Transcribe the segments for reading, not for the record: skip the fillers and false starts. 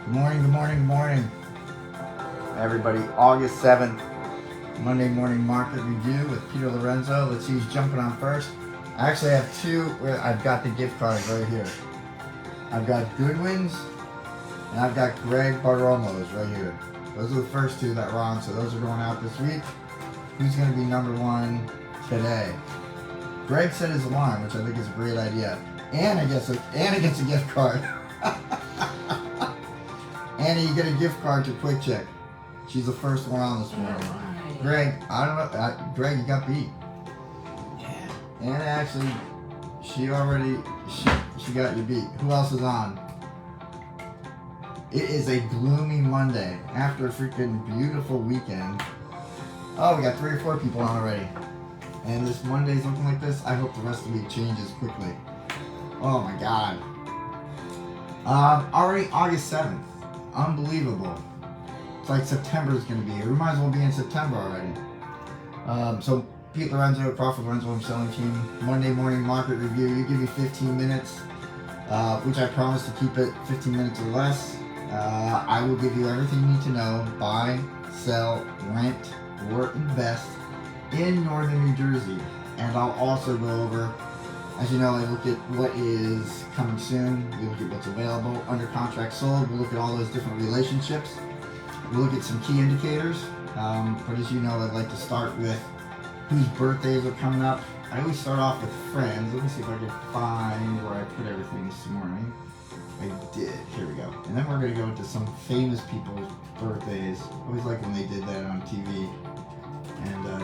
Good morning, everybody. August 7th, Monday morning market review with Peter Lorenzo. Let's see who's jumping on first. I actually have two. I've got the gift cards right here. I've got Goodwin's and I've got Greg Barromo's right here. Those are the first two that were on, so those are going out this week. Who's going to be number one today? Greg set his alarm, which I think is a great idea. And he gets a gift card. Annie, you get a gift card to Quick Check. She's the first one on this morning. Right. Greg, I don't know. Greg, you got beat. Yeah. And actually, she got you beat. Who else is on? It is a gloomy Monday after a freaking beautiful weekend. Oh, we got 3 or 4 people on already. And this Monday's looking like this. I hope the rest of the week changes quickly. Oh my God. Already August 7th. Unbelievable. It's like September is going to be here. We might as well be in September already. So Pete Lorenzo, Profit Lorenzo Home Selling Team, Monday morning market review. You give me 15 minutes, which I promise to keep it 15 minutes or less. I will give you everything you need to know: buy, sell, rent, or invest in northern New Jersey. And I'll also go over, as you know, I look at what is coming soon. We look at what's available, under contract sold. We'll look at all those different relationships. We'll look at some key indicators. But as you know, I'd like to start with whose birthdays are coming up. I always start off with friends. Let me see if I can find where I put everything this morning. I did. Here we go. And then we're going to go into some famous people's birthdays. I always like when they did that on TV. And I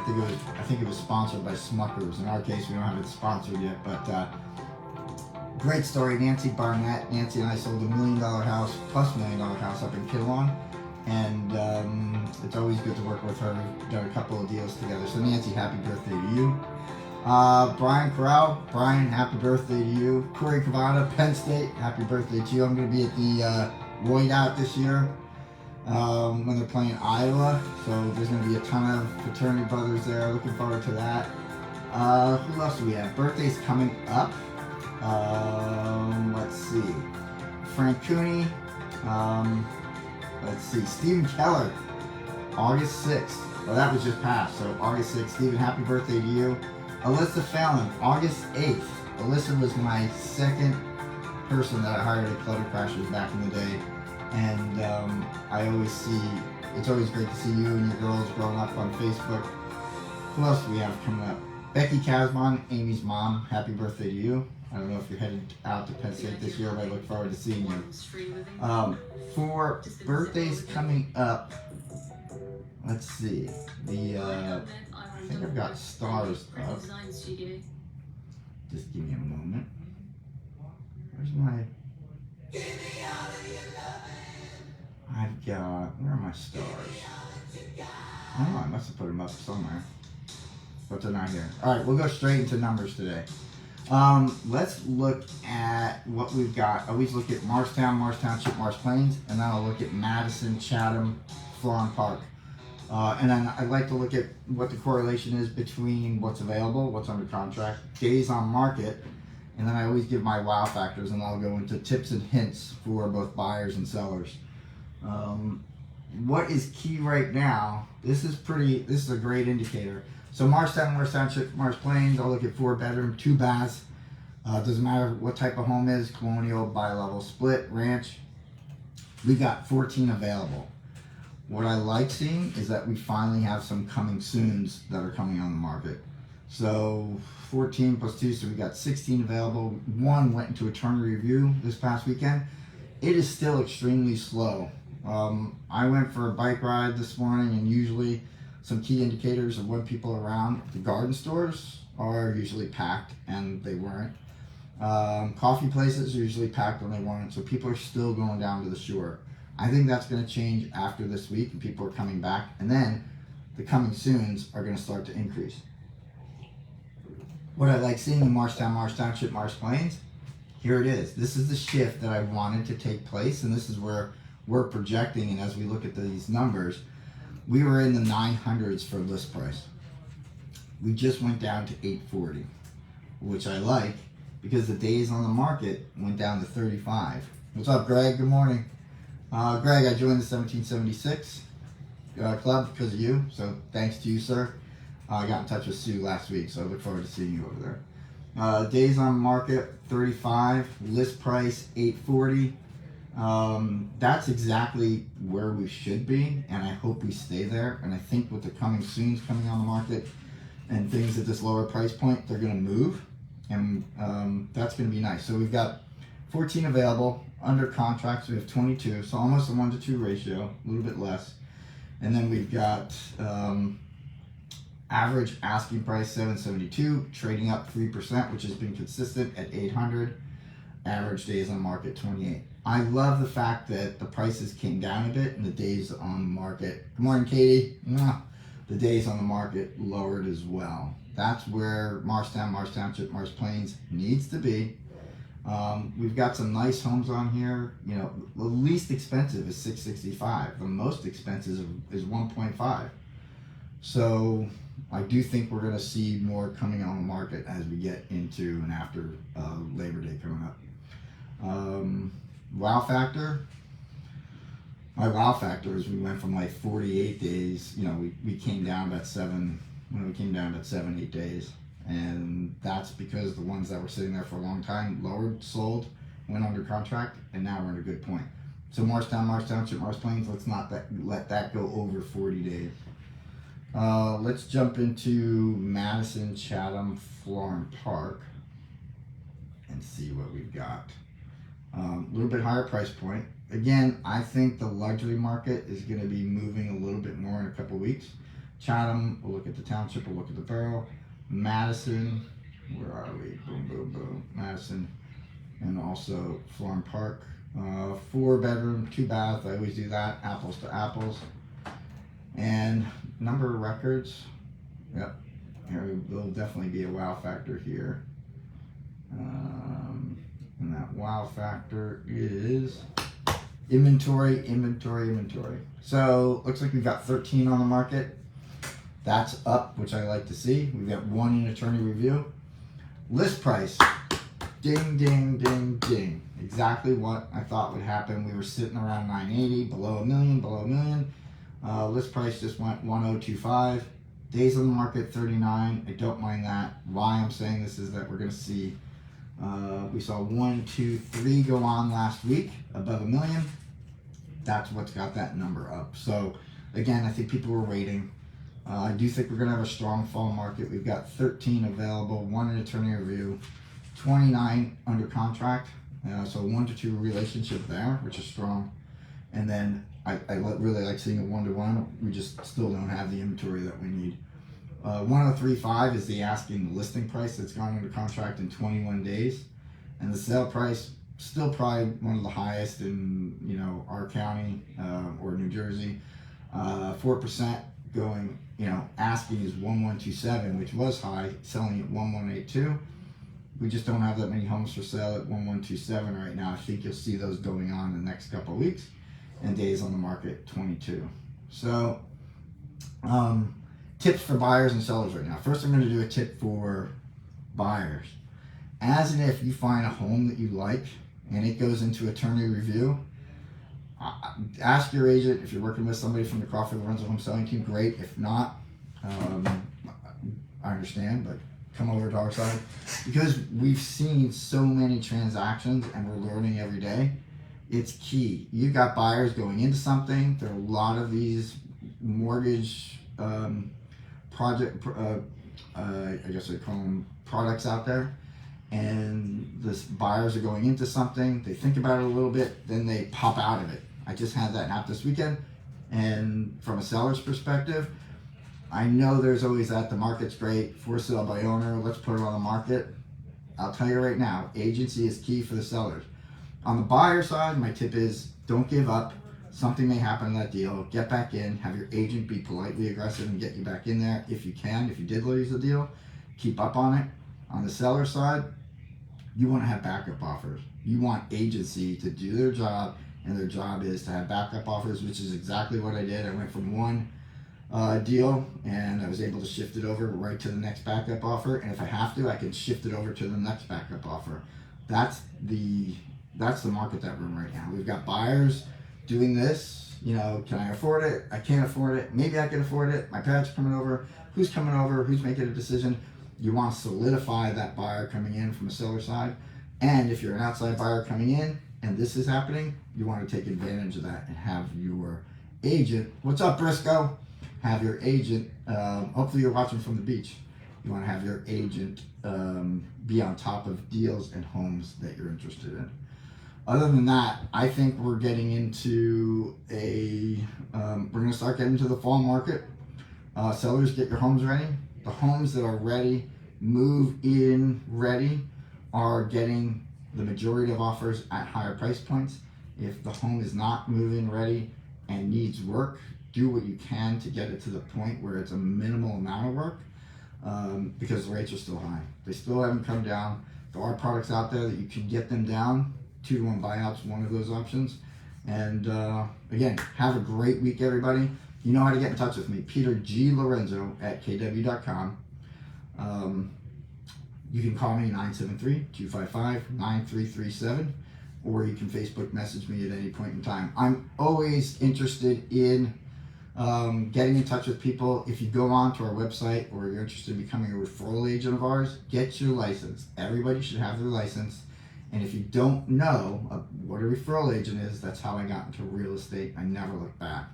think it was sponsored by Smuckers. In our case, we don't have it sponsored yet, but great story. Nancy Barnett. Nancy and I sold $1 million house plus $1 million house up in Kittilon, and it's always good to work with her. We've done a couple of deals together. So Nancy, happy birthday to you. Brian Corral. Brian, happy birthday to you. Corey Cavada, Penn State, happy birthday to you. I'm going to be at the Royd Out this year. When they're playing Iowa, so there's going to be a ton of fraternity brothers there. Looking forward to that. Who else do we have? Birthdays coming up. Let's see. Frank Cooney. Let's see. Stephen Keller. August 6th. Well, that was just passed, so August 6th. Stephen, happy birthday to you. Alyssa Fallon. August 8th. Alyssa was my second person that I hired at Clutter Crashers back in the day. And I always see, it's always great to see you and your girls growing up on Facebook. Who else do we have coming up? Becky Casbon, Amy's mom, happy birthday to you. I don't know if you're headed out to Penn State this year, but I look forward to seeing you. For birthdays coming up, let's see. I think I've got stars up. Just give me a moment. Where's my... I've got, where are my stars? I don't know, I must have put them up somewhere. But they're not here. Alright, we'll go straight into numbers today. Let's look at what we've got. I always look at Marshtown, Marsh Township, Marsh Plains, and then I'll look at Madison, Chatham, Florham Park. And then I'd like to look at what the correlation is between what's available, what's under contract, days on market, and then I always give my wow factors, and I'll go into tips and hints for both buyers and sellers. What is key right now? This is a great indicator. So Marshtown, Marsh Township, Marsh Plains, I'll look at 4-bedroom, 2 baths. Doesn't matter what type of home is, colonial, bi-level, split, ranch. We got 14 available. What I like seeing is that we finally have some coming soons that are coming on the market. So 14 plus 2, so we got 16 available. 1 went into attorney review this past weekend. It is still extremely slow. I went for a bike ride this morning, and usually some key indicators of when people are around. The garden stores are usually packed, and they weren't. Coffee places are usually packed when they weren't, so people are still going down to the shore. I think that's going to change after this week, and people are coming back, and then the coming soons are going to start to increase. What I like seeing in Marshtown, Marsh Township, Marsh Plains, here it is. This is the shift that I wanted to take place, and this is where we're projecting. And as we look at these numbers, we were in the 900s for list price. We just went down to 840, which I like because the days on the market went down to 35. What's up, Greg? Good morning. Greg, I joined the 1776 club because of you, so thanks to you, sir. I got in touch with Sue last week, so I look forward to seeing you over there. Days on market 35, list price 840. That's exactly where we should be, and I hope we stay there. And I think with the coming soons coming on the market and things at this lower price point, they're going to move, and that's going to be nice. So we've got 14 available under contracts. We have 22, so almost a 1-to-2 ratio, a little bit less. And then we've got average asking price 772, trading up 3%, which has been consistent at 800. Average days on market 28. I love the fact that the prices came down a bit and the days on the market. Good morning, Katie. The days on the market lowered as well. That's where Marshtown, Marsh Township, Marsh Plains needs to be. We've got some nice homes on here. You know, the least expensive is $665. The most expensive is $1.5. So I do think we're going to see more coming on the market as we get into and after Labor Day coming up. Wow factor. My wow factor is we went from like 48 days. You know, we came down about 7-8 days. And that's because the ones that were sitting there for a long time lowered, sold, went under contract, and now we're at a good point. So Marshtown, Marsh Township, Marsh Plains, let's not let that go over 40 days. Let's jump into Madison, Chatham, Florham Park and see what we've got. A little bit higher price point. Again, I think the luxury market is going to be moving a little bit more in a couple weeks. Chatham, we'll look at the township, we'll look at the borough. Madison, where are we? Boom, boom, boom. Madison, and also Florham Park. 4-bedroom, 2-bath. I always do that. Apples to apples. And number of records. Yep. There will definitely be a wow factor here. And that wow factor is inventory. So looks like we've got 13 on the market. That's up, which I like to see. We've got 1 in attorney review. List price, ding, ding, ding, ding. Exactly what I thought would happen. We were sitting around 980, below a million. List price just went 1025. Days on the market 39. I don't mind that. Why I'm saying this is that we're going to see, we saw 1, 2, 3 go on last week above a million. That's what's got that number up. So again, I think people were waiting. I do think we're going to have a strong fall market. We've got 13 available, 1 in attorney review, 29 under contract. So 1-to-2 relationship there, which is strong. And then I really like seeing a 1-to-1. We just still don't have the inventory that we need. 1035 is the asking listing price that's gone under contract in 21 days. And the sale price, still probably one of the highest in, you know, our county or New Jersey. 4% going, you know, asking is 1127, which was high, selling at 1182. We just don't have that many homes for sale at 1127 right now. I think you'll see those going on in the next couple of weeks. And days on the market 22. So tips for buyers and sellers right now. First, I'm going to do a tip for buyers. As and if you find a home that you like and it goes into attorney review, ask your agent. If you're working with somebody from the Crawford Lorenzo home selling team, great. If not, I understand, but come over to our side, because we've seen so many transactions and we're learning every day. It's key. You've got buyers going into something. There are a lot of these mortgage project, I guess I call them products out there, and the buyers are going into something. They think about it a little bit, then they pop out of it. I just had that happen this weekend, and from a seller's perspective, I know there's always that the market's great, for sale by owner, let's put it on the market. I'll tell you right now, agency is key for the sellers. On the buyer side, my tip is don't give up. Something may happen in that deal. Get back in. Have your agent be politely aggressive and get you back in there if you can. If you did lose the deal, keep up on it. On the seller side, you want to have backup offers. You want agency to do their job, and their job is to have backup offers, which is exactly what I did. I went from one deal and I was able to shift it over right to the next backup offer. And if I have to, I can shift it over to the next backup offer. That's the market that we're in right now. We've got buyers doing this, can I afford it? I can't afford it. Maybe I can afford it. My parents are coming over. Who's coming over? Who's making a decision? You want to solidify that buyer coming in from a seller side. And if you're an outside buyer coming in and this is happening, you want to take advantage of that and have your agent, what's up, Briscoe? Have your agent, hopefully you're watching from the beach. You want to have your agent be on top of deals and homes that you're interested in. Other than that, I think we're getting into we're going to start getting to the fall market. Sellers, get your homes ready. The homes that are ready, move in ready, are getting the majority of offers at higher price points. If the home is not move-in ready and needs work, do what you can to get it to the point where it's a minimal amount of work, because the rates are still high. They still haven't come down. There are products out there that you can get them down. 2-to-1 buyouts, one of those options. And again, have a great week, everybody. You know how to get in touch with me. Peter G. Lorenzo at kw.com. You can call me 973-255-9337, or you can Facebook message me at any point in time. I'm always interested in getting in touch with people. If you go on to our website or you're interested in becoming a referral agent of ours, get your license. Everybody should have their license. And if you don't know what a referral agent is, that's how I got into real estate. I never looked back.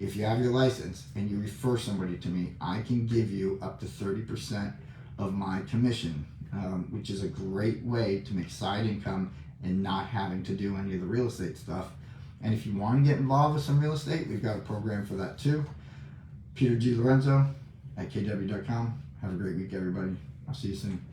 If you have your license and you refer somebody to me, I can give you up to 30% of my commission, which is a great way to make side income and not having to do any of the real estate stuff. And if you want to get involved with some real estate, we've got a program for that too. Peter G. Lorenzo at kw.com. Have a great week, everybody. I'll see you soon.